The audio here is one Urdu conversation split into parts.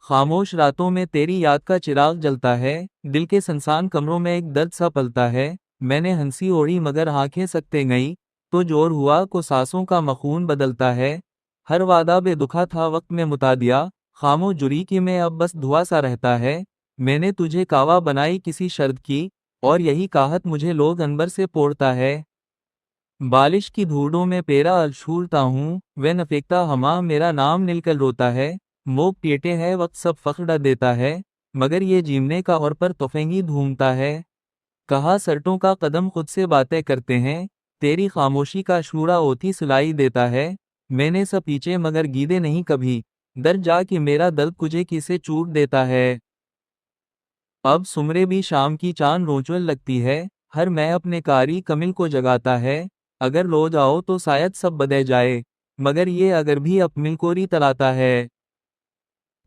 خاموش راتوں میں تیری یاد کا چراغ جلتا ہے، دل کے سنسان کمروں میں ایک درد سا پلتا ہے۔ میں نے ہنسی اوڑھی مگر آنکھیں سکتے گئیں، تو جور ہوا کو سانسوں کا مخون بدلتا ہے۔ ہر وعدہ بے دکھا تھا وقت میں مٹا دیا، خامو جری کی میں اب بس دھواں سا رہتا ہے۔ میں نے تجھے کعوہ بنائی کسی شرط کی، اور یہی کاہت مجھے لوگ عنبر سے پوڑتا ہے۔ بارش کی دھوڑوں میں پیرا الشھولتا ہوں، وہ نہ پھینکتا ہما میرا نام نل کر روتا ہے۔ موگ پیٹے ہے وقت سب فخر دیتا ہے، مگر یہ جیمنے کا اور پر تفنگی ڈھونڈتا ہے۔ کہا سرٹوں کا قدم خود سے باتیں کرتے ہیں، تیری خاموشی کا شورا اوتی سلائی دیتا ہے۔ میں نے سب پیچھے مگر گیدے نہیں کبھی، در جا کہ میرا دل کجے کسے چوٹ دیتا ہے۔ اب سمرے بھی شام کی چاند روچل لگتی ہے، ہر میں اپنے کاری کمل کو جگاتا ہے۔ اگر لو جاؤ تو شاید سب بدے جائے، مگر یہ اگر بھی اپنی کوری تلاتا ہے۔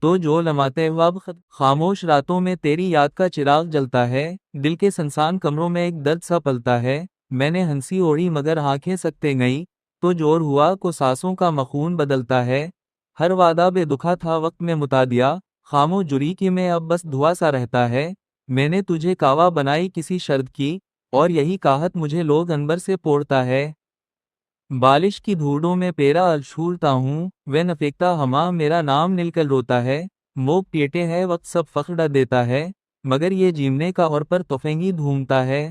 تو جو لماتے وب خاموش راتوں میں تیری یاد کا چراغ جلتا ہے، دل کے سنسان کمروں میں ایک درد سا پلتا ہے۔ میں نے ہنسی اوڑھی مگر آنکھیں سکتے گئیں، تو جور ہوا کو سانسوں کا مخون بدلتا ہے۔ ہر وعدہ بے دکھا تھا وقت میں مٹا دیا، خامو جری کی میں اب بس دھواں سا رہتا ہے۔ میں نے تجھے کعوہ بنائی کسی شرط کی، اور یہی کاہت مجھے لوگ عنبر سے پوڑتا ہے۔ بارش کی دھوڑوں میں پیرا الشھولتا ہوں، وہ نہ پھینکتا ہما میرا نام نل کر روتا ہے۔ موگ پیٹے ہے وقت سب فخر دیتا ہے، مگر یہ جیمنے کا اور پر تفنگی ڈھونڈتا ہے۔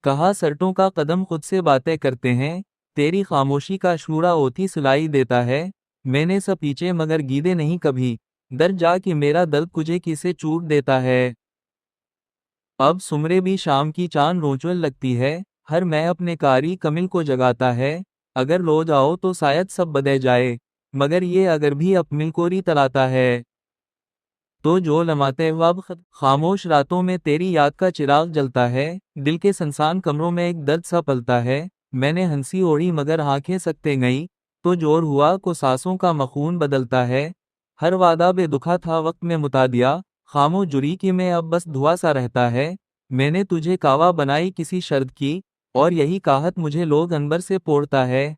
کہا سرٹوں کا قدم خود سے باتیں کرتے ہیں، تیری خاموشی کا شورا اوتی سلائی دیتا ہے۔ میں نے سب پیچھے مگر گیدے نہیں کبھی، در جا کہ میرا دل کجے کسے چوٹ دیتا ہے۔ اب سمرے بھی شام کی چاند روچل لگتی ہے، ہر میں اپنے کاری کمل کو جگاتا ہے۔ اگر لو جاؤ تو شاید سب بدے جائے، مگر یہ اگر بھی اپنی کوری تلاتا ہے۔ تو جو لماتے وب خاموش راتوں میں تیری یاد کا چراغ جلتا ہے، دل کے سنسان کمروں میں ایک درد سا پلتا ہے۔ میں نے ہنسی اوڑھی مگر آنکھیں سکتے گئیں، تو جور ہوا کو سانسوں کا مخون بدلتا ہے۔ ہر وعدہ بے دکھا تھا وقت میں مٹا دیا، خامو جری کی میں اب بس دھواں سا رہتا ہے۔ میں نے تجھے کعوہ بنائی کسی شرط کی، اور یہی کاہت مجھے لوگ عنبر سے پوڑتا ہے۔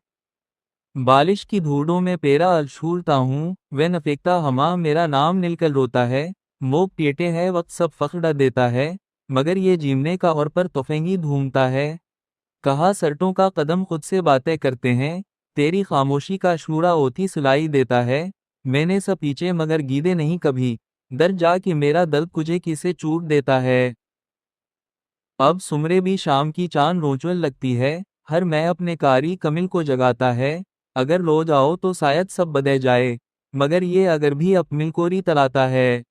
بارش کی دھوڑوں میں پیرا الشھولتا ہوں، وہ نہ پھینکتا ہما میرا نام نل کر روتا ہے۔ موگ پیٹے ہے وقت سب فخر دیتا ہے، مگر یہ جیمنے کا اور پر تفنگی ڈھونڈتا ہے۔ کہا سرٹوں کا قدم خود سے باتیں کرتے ہیں، تیری خاموشی کا شورا اوتی سلائی دیتا ہے۔ میں نے سب پیچھے مگر گیدے نہیں کبھی، در جا کہ میرا دل کجے کسے چوٹ دیتا ہے۔ اب سمرے بھی شام کی چاند روچل لگتی ہے، ہر میں اپنے کاری کمل کو جگاتا ہے۔ اگر لو جاؤ تو شاید سب بدے جائے، مگر یہ اگر بھی اپنی کوری تلاتا ہے۔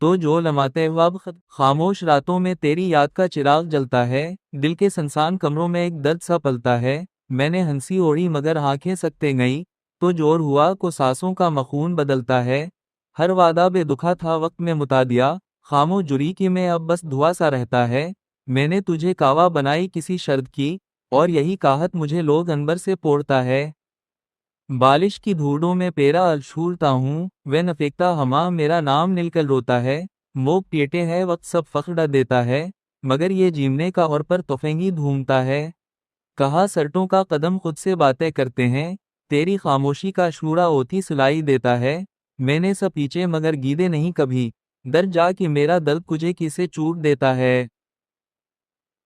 تو جو لماتے وب خاموش راتوں میں تیری یاد کا چراغ جلتا ہے، دل کے سنسان کمروں میں ایک درد سا پلتا ہے۔ میں نے ہنسی اوڑھی مگر آنکھیں سکتے گئیں، تو جور ہوا کو سانسوں کا مخون بدلتا ہے۔ ہر وعدہ بے دکھا تھا وقت میں مٹا دیا، خامو جری کی میں اب بس دھواں سا رہتا ہے۔ میں نے تجھے کعوہ بنائی کسی شرط کی، اور یہی کاہت مجھے لوگ عنبر سے پوڑتا ہے۔ بارش کی دھوڑوں میں پیرا الشھولتا ہوں، وہ نہ پھینکتا ہما میرا نام نل کر روتا ہے۔ موگ پیٹے ہے وقت سب فخر دیتا ہے، مگر یہ جیمنے کا اور پر تفنگی ڈھونڈتا ہے۔ کہا سرٹوں کا قدم خود سے باتیں کرتے ہیں، تیری خاموشی کا شورا اوتی سلائی دیتا ہے۔ میں نے سب پیچھے مگر گیدے نہیں کبھی، در جا کہ میرا دل کجے کسے چوٹ دیتا ہے۔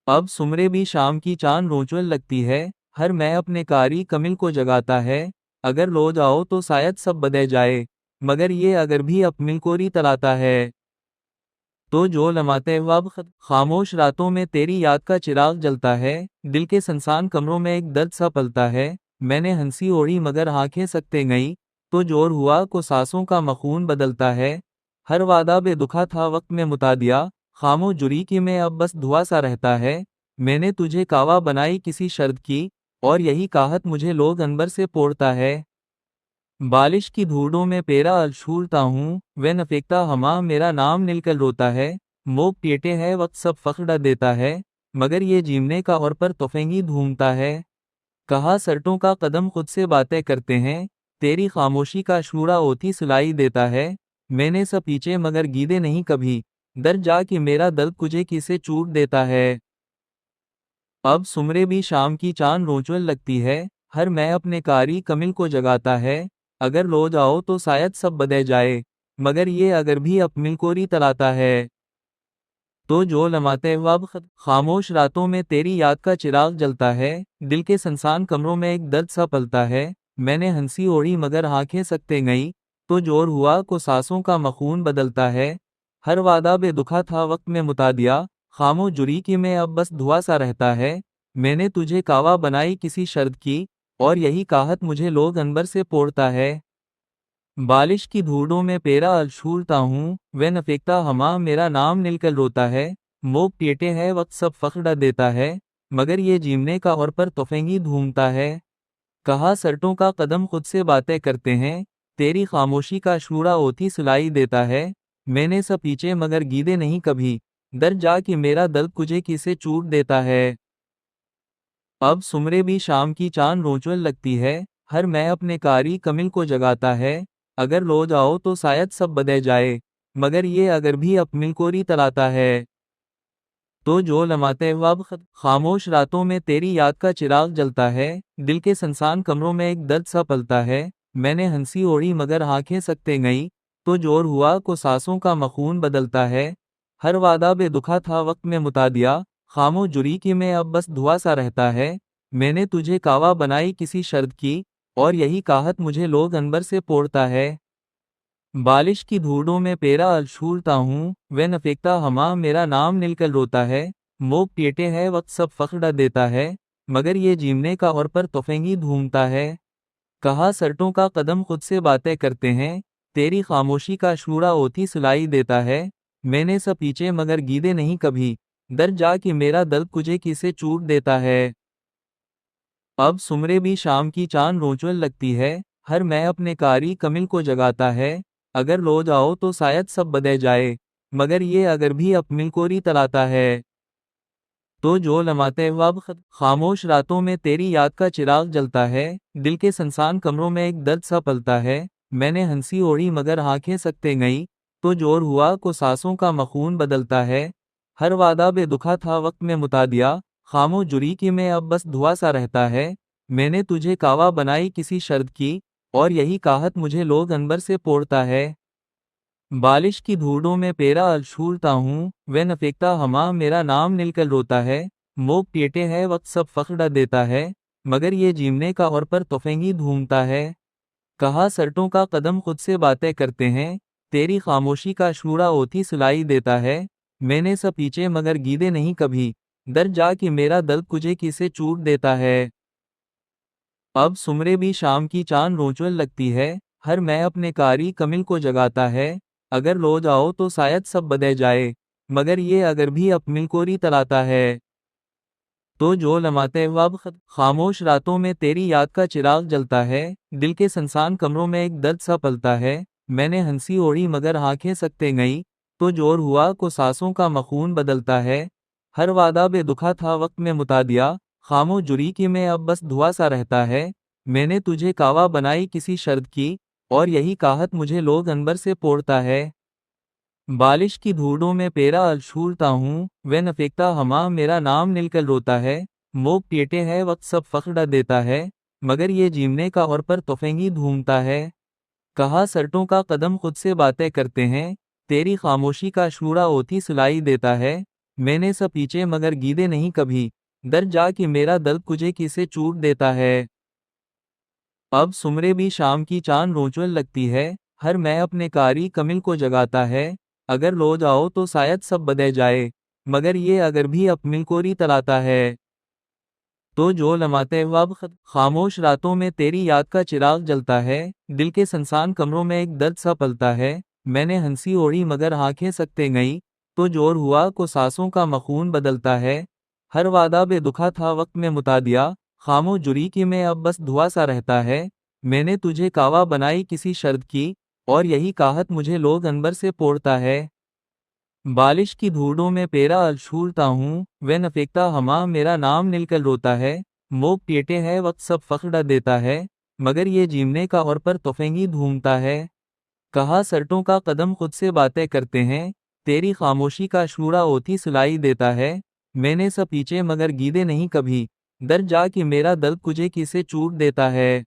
اب سمرے بھی شام کی چاند روچل لگتی ہے، ہر میں اپنے کاری کمل کو جگاتا ہے۔ اگر لو جاؤ تو شاید سب بدے جائے، مگر یہ اگر بھی اپنی کوری تلاتا ہے۔ تو جو لماتے وب خاموش راتوں میں تیری یاد کا چراغ جلتا ہے، دل کے سنسان کمروں میں ایک درد سا پلتا ہے۔ میں نے ہنسی اوڑھی مگر آنکھیں سکتے گئیں، تو جور ہوا کو سانسوں کا مخون بدلتا ہے۔ کہا سرٹوں کا قدم خود سے باتیں کرتے ہیں، تیری خاموشی کا شورا اوتی سلائی دیتا ہے۔ میں نے سب پیچھے مگر گیدے نہیں کبھی، در جا کہ میرا دل کجے کسے چوٹ دیتا ہے۔ اب سمرے بھی شام کی چاند روچل لگتی ہے، ہر میں اپنے کاری کمل کو جگاتا ہے۔ اگر لو جاؤ تو شاید سب بدے جائے، مگر یہ اگر بھی اپنی کوری تلاتا ہے۔ تو جو لماتے وب خاموش راتوں میں تیری یاد کا چراغ جلتا ہے، دل کے سنسان کمروں میں ایک درد سا پلتا ہے۔ میں نے ہنسی اوڑھی مگر آنکھیں سکتے گئیں، تو جور ہوا کو سانسوں کا مخون بدلتا ہے۔ ہر وعدہ بے دکھا تھا وقت میں مٹا دیا، خامو جری کی میں اب بس دھواں سا رہتا ہے۔ میں نے تجھے کعوہ بنائی کسی شرط کی، اور یہی کاہت مجھے لوگ عنبر سے پوڑتا ہے۔ بارش کی دھوڑوں میں پیرا الشھولتا ہوں، وہ نہ پھینکتا ہما میرا نام نل کر روتا ہے۔ موگ پیٹے ہے وقت سب فخر دیتا ہے، مگر یہ جیمنے کا اور پر تفنگی ڈھونڈتا ہے۔ کہا سرٹوں کا قدم خود سے باتیں کرتے ہیں، تیری خاموشی کا شورا اوتی سلائی دیتا ہے۔ میں نے سب پیچھے مگر گیدے نہیں کبھی، در جا کہ میرا دل کجے کسے چوٹ دیتا ہے۔ اب سمرے بھی شام کی چاند روچل لگتی ہے، ہر میں اپنے کاری کمل کو جگاتا ہے۔ اگر لو جاؤ تو شاید سب بدے جائے، مگر یہ اگر بھی اپنی کوری تلاتا ہے تو جو لماتے وقت خاموش راتوں میں تیری یاد کا چراغ جلتا ہے، دل کے سنسان کمروں میں ایک درد سا پلتا ہے، میں نے ہنسی اوڑھی مگر آنکھیں سکتے گئیں، تو جور ہوا کو سانسوں کا مخون بدلتا ہے، ہر وعدہ بے دکھا تھا وقت میں متا دیا، خامو جری کی میں اب بس دھواں سا رہتا ہے، میں نے تجھے کعوہ بنائی کسی شرط کی، اور یہی کاہت مجھے لوگ عنبر سے پوڑتا ہے۔ بالش کی دھوڑوں میں پیرا الشھولتا ہوں، وہ نہ پھینکتا ہما میرا نام نل کر روتا ہے، موگ پیٹے ہے وقت سب فخر دیتا ہے، مگر یہ جیمنے کا اور پر تفنگی دھومتا ہے۔ کہا سرٹوں کا قدم خود سے باتیں کرتے ہیں، تیری خاموشی کا شورا اوتی سلائی دیتا ہے، میں نے سب پیچھے مگر گیدے نہیں کبھی، در جا کہ میرا دل کجے کسے چوٹ دیتا ہے۔ اب سمرے بھی شام کی چاند رونچل لگتی ہے، ہر میں اپنے کاری کمل کو جگاتا ہے، اگر لو جاؤ تو شاید سب بدے جائے، مگر یہ اگر بھی اپنی کوری تلاتا ہے تو جو لماتے وقت خاموش راتوں میں تیری یاد کا چراغ جلتا ہے، دل کے سنسان کمروں میں ایک درد سا پلتا ہے، میں نے ہنسی اوڑھی مگر آنکھیں سکتے گئیں، تو جور ہوا کو سانسوں کا مخون بدلتا ہے، ہر وعدہ بے دکھا تھا وقت میں متا دیا، خامو جری کی میں اب بس دھواں سا رہتا ہے، میں نے تجھے کعوہ بنائی کسی شرط کی، اور یہی کاہت مجھے لوگ عنبر سے پوڑتا ہے۔ بالش کی دھوڑوں میں پیرا الشھولتا ہوں، وہ نہ پھینکتا ہما میرا نام نل کر روتا ہے، موگ پیٹے ہے وقت سب فخر دیتا ہے، مگر یہ جیمنے کا اور پر تفنگی دھومتا ہے۔ کہا سرٹوں کا قدم خود سے باتیں کرتے ہیں، تیری خاموشی کا شورا اوتی سلائی دیتا ہے، میں نے سب پیچھے مگر گیدے نہیں کبھی، در جا کہ میرا دل کجے کسے چوٹ دیتا ہے۔ اب سمرے بھی شام کی چاند رونچل لگتی ہے، ہر میں اپنے کاری کمل کو جگاتا ہے، اگر لو جاؤ تو شاید سب بدے جائے، مگر یہ اگر بھی اپنی کوری تلاتا ہے تو جو لماتے وقت خاموش راتوں میں تیری یاد کا چراغ جلتا ہے، دل کے سنسان کمروں میں ایک درد سا پلتا ہے، میں نے ہنسی اوڑھی مگر آنکھیں سکتے گئیں، تو جور ہوا کو سانسوں کا مخون بدلتا ہے، ہر وعدہ بے دکھا تھا وقت میں متا دیا، خامو جری کی میں اب بس دھواں سا رہتا ہے، میں نے تجھے کعوہ بنائی کسی شرط کی، اور یہی کاہت مجھے لوگ عنبر سے پوڑتا ہے۔ بالش کی دھوڑوں میں پیرا الشھولتا ہوں، وہ نہ پھینکتا ہما میرا نام نل کر روتا ہے، موگ پیٹے ہے وقت سب فخر دیتا ہے، مگر یہ جیمنے کا اور پر تفنگی دھومتا ہے۔ کہا سرٹوں کا قدم خود سے باتیں کرتے ہیں، تیری خاموشی کا شورا اوتی سلائی دیتا ہے، میں نے سب پیچھے مگر گیدے نہیں کبھی، در جا کہ میرا دل کجے کسے چوٹ دیتا ہے۔ اب سمرے بھی شام کی چاند رونچل لگتی ہے، ہر میں اپنے کاری کمل کو جگاتا ہے، اگر لو جاؤ تو شاید سب بدے جائے، مگر یہ اگر بھی اپنی کوری تلاتا ہے تو جو لماتے وقت خاموش راتوں میں تیری یاد کا چراغ جلتا ہے، دل کے سنسان کمروں میں ایک درد سا پلتا ہے، میں نے ہنسی اوڑھی مگر آنکھیں سکتے گئیں، تو جور ہوا کو سانسوں کا مخون بدلتا ہے، ہر وعدہ بے دکھا تھا وقت میں متا دیا، خامو جری کی میں اب بس دھواں سا رہتا ہے، میں نے تجھے کعوہ بنائی کسی شرط کی، اور یہی کاہت مجھے لوگ عنبر سے پوڑتا ہے۔ بالش کی دھوڑوں میں پیرا الشھولتا ہوں، وہ نہ پھینکتا ہما میرا نام نل کر روتا ہے، موگ پیٹے ہے وقت سب فخر دیتا ہے، مگر یہ جیمنے کا اور پر تفنگی دھومتا ہے۔ کہا سرٹوں کا قدم خود سے باتیں کرتے ہیں، تیری خاموشی کا شورا اوتی سلائی دیتا ہے، میں نے سب پیچھے مگر گیدے نہیں کبھی، در جا کہ میرا دل کجے کسے چوٹ دیتا ہے۔ اب سمرے بھی شام کی چاند رونچل لگتی ہے، ہر میں اپنے کاری کمل کو جگاتا ہے، اگر لو جاؤ تو شاید سب بدے جائے، مگر یہ اگر بھی اپنی کوری تلاتا ہے تو جو لماتے وقت خاموش راتوں میں تیری یاد کا چراغ جلتا ہے، دل کے سنسان کمروں میں ایک درد سا پلتا ہے، میں نے ہنسی اوڑھی مگر آنکھیں سکتے گئیں، تو جور ہوا کو سانسوں کا مخون بدلتا ہے، ہر وعدہ بے دکھا تھا وقت میں متا دیا، خامو جری کی میں اب بس دھواں سا رہتا ہے، میں نے تجھے کعوہ بنائی کسی شرط کی، اور یہی کاہت مجھے لوگ عنبر سے پوڑتا ہے۔ بالش کی دھوڑوں میں پیرا الشھولتا ہوں، وہ نہ پھینکتا ہما میرا نام نل کر روتا ہے، موگ پیٹے ہے وقت سب فخر دیتا ہے، مگر یہ جیمنے کا اور پر تفنگی دھومتا ہے۔ کہا سرٹوں کا قدم خود سے باتیں کرتے ہیں، تیری خاموشی کا شورا اوتی سلائی دیتا ہے، میں نے سب پیچھے مگر گیدے نہیں کبھی، در جا کہ میرا دل کجے کسے چوٹ دیتا ہے۔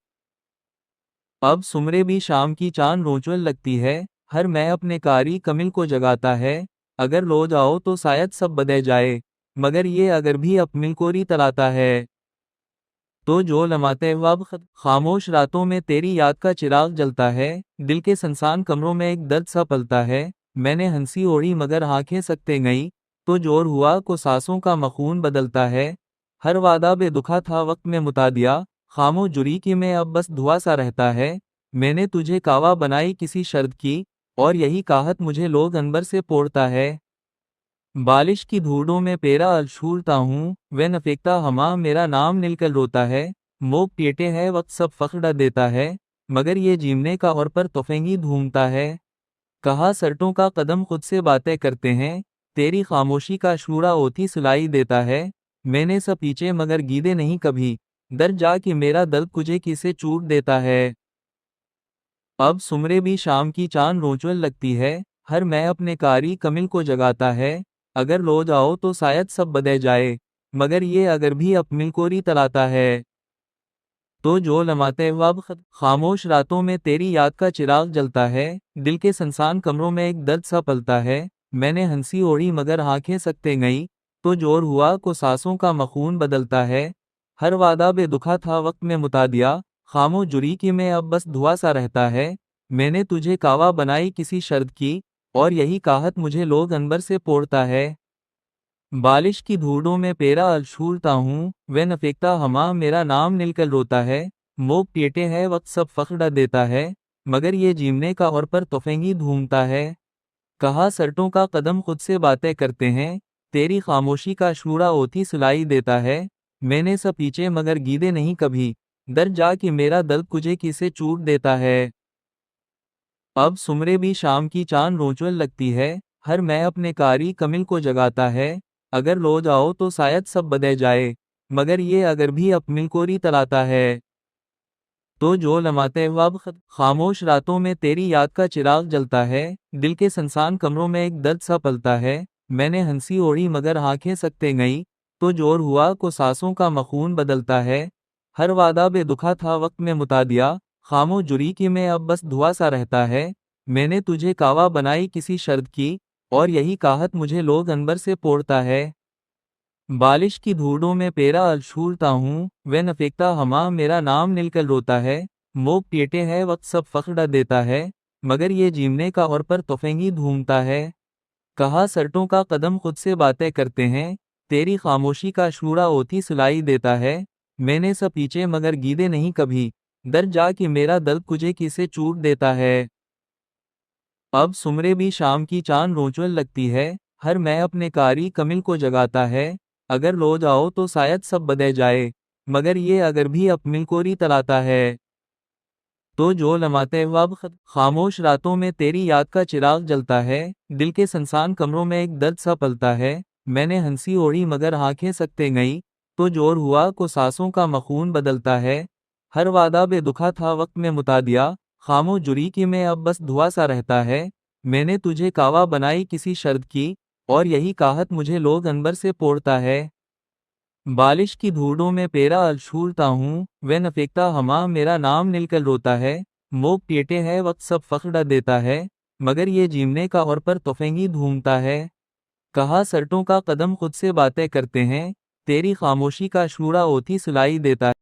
اب سمرے بھی شام کی چاند رونچل لگتی ہے، ہر میں اپنے کاری کمل کو جگاتا ہے، اگر لو جاؤ تو شاید سب بدے جائے، مگر یہ اگر بھی اپنل کوری تلاتا ہے تو جو لماتے وقت خاموش راتوں میں تیری یاد کا چراغ جلتا ہے، دل کے سنسان کمروں میں ایک درد سا پلتا ہے، میں نے ہنسی اوڑی مگر آنکھیں سکتے گئی، تو جور ہوا کو سانسوں کا مخون بدلتا ہے، ہر وعدہ بے دکھا تھا وقت میں متا دیا، خامو جری کی میں اب بس دھواں سا رہتا ہے، میں نے تجھے کعوہ بنائی کسی شرط کی، اور یہی کاہت مجھے لوگ انبر سے پوڑتا ہے، بالش کی دھوڑوں میں پیرا الشھولتا ہوں، وہ نہ پھینکتا ہما میرا نام نل کر روتا ہے، موگ پیٹے ہے وقت سب فخر دیتا ہے، مگر یہ جیمنے کا اور پر تفنگی دھومتا ہے، کہا سرٹوں کا قدم خود سے باتیں کرتے ہیں، تیری خاموشی کا شورا اوتھی سلائی دیتا ہے، میں نے سب پیچھے مگر گیدے نہیں کبھی، در جا کہ میرا دل کجے کسے چوٹ دیتا ہے، اب سمرے بھی شام کی چاند روچول لگتی ہے، ہر میں اپنے کاری کمل کو جگاتا ہے، اگر لو جاؤ تو شاید سب بدے جائے، مگر یہ اگر بھی اپنل کوری تلاتا ہے تو جو لماتے وقت خاموش راتوں میں تیری یاد کا چراغ جلتا ہے، دل کے سنسان کمروں میں ایک درد سا پلتا ہے، میں نے ہنسی اوڑی مگر آنکھیں سکتے گئی، تو جور ہوا کو سانسوں کا مخون بدلتا ہے، ہر وعدہ بے دکھا تھا وقت میں متا دیا، خامو جری کی میں اب بس دھواں سا رہتا ہے، میں نے تجھے کعوہ بنائی کسی شرط کی، اور یہی کاہت مجھے لوگ انبر سے پوڑتا ہے، بالش کی دھوڑوں میں پیرا الشھولتا ہوں، وہ نہ پھینکتا ہما میرا نام نل کر روتا ہے، موگ پیٹے ہے وقت سب فخر دیتا ہے، مگر یہ جیمنے کا اور پر تفنگی دھومتا ہے، کہا سرٹوں کا قدم خود سے باتیں کرتے ہیں، تیری خاموشی کا شورا اوتھی سلائی دیتا ہے، میں نے سب پیچھے مگر گیدے نہیں کبھی، در جا کہ میرا دل کجے کسے چوٹ دیتا ہے، اب سمرے بھی شام کی چاند روچول لگتی ہے، ہر میں اپنے کاری کمل کو جگاتا ہے، اگر لو جاؤ تو شاید سب بدے جائے، مگر یہ اگر بھی اپنل کوری تلاتا ہے تو جو لماتے وقت خاموش راتوں میں تیری یاد کا چراغ جلتا ہے، دل کے سنسان کمروں میں ایک درد سا پلتا ہے، میں نے ہنسی اوڑی مگر آنکھیں سکتے گئی، تو جور ہوا کو سانسوں کا مخون بدلتا ہے، ہر وعدہ بے دکھا تھا وقت میں متا دیا، خامو جری کی میں اب بس دھواں سا رہتا ہے، میں نے تجھے کعوہ بنائی کسی شرط کی، اور یہی کاہت مجھے لوگ انبر سے پوڑتا ہے، بالش کی دھوڑوں میں پیرا الشھولتا ہوں، وہ نہ پھینکتا ہما میرا نام نل کر روتا ہے، موگ پیٹے ہے وقت سب فخر دیتا ہے، مگر یہ جیمنے کا اور پر تفنگی دھومتا ہے، کہا سرٹوں کا قدم خود سے باتیں کرتے ہیں، تیری خاموشی کا شورا اوتھی سلائی دیتا ہے، میں نے سب پیچھے مگر گیدے نہیں کبھی، در جا کہ میرا دل کجے کسے چوٹ دیتا ہے، اب سمرے بھی شام کی چاند روچول لگتی ہے، ہر میں اپنے کاری کمل کو جگاتا ہے، اگر لو جاؤ تو شاید سب بدے جائے، مگر یہ اگر بھی اپنل کوری تلاتا ہے تو جو لماتے وقت خاموش راتوں میں تیری یاد کا چراغ جلتا ہے، دل کے سنسان کمروں میں ایک درد سا پلتا ہے، میں نے ہنسی اوڑی مگر آنکھیں سکتے گئی، تو جور ہوا کو سانسوں کا مخون بدلتا ہے، ہر وعدہ بے دکھا تھا وقت میں متا دیا، خامو جری کی میں اب بس دھواں سا رہتا ہے، میں نے تجھے کعوہ بنائی کسی شرط کی، اور یہی کاہت مجھے لوگ انبر سے پوڑتا ہے، بالش کی دھوڑوں میں پیرا الشھولتا ہوں، وہ نہ پھینکتا ہما میرا نام نل کر روتا ہے، موگ پیٹے ہے وقت سب فخر دیتا ہے، مگر یہ جیمنے کا اور پر تفنگی دھومتا ہے، کہا سرٹوں کا قدم خود سے باتیں کرتے ہیں، تیری خاموشی کا شورا اوتھی سلائی دیتا ہے۔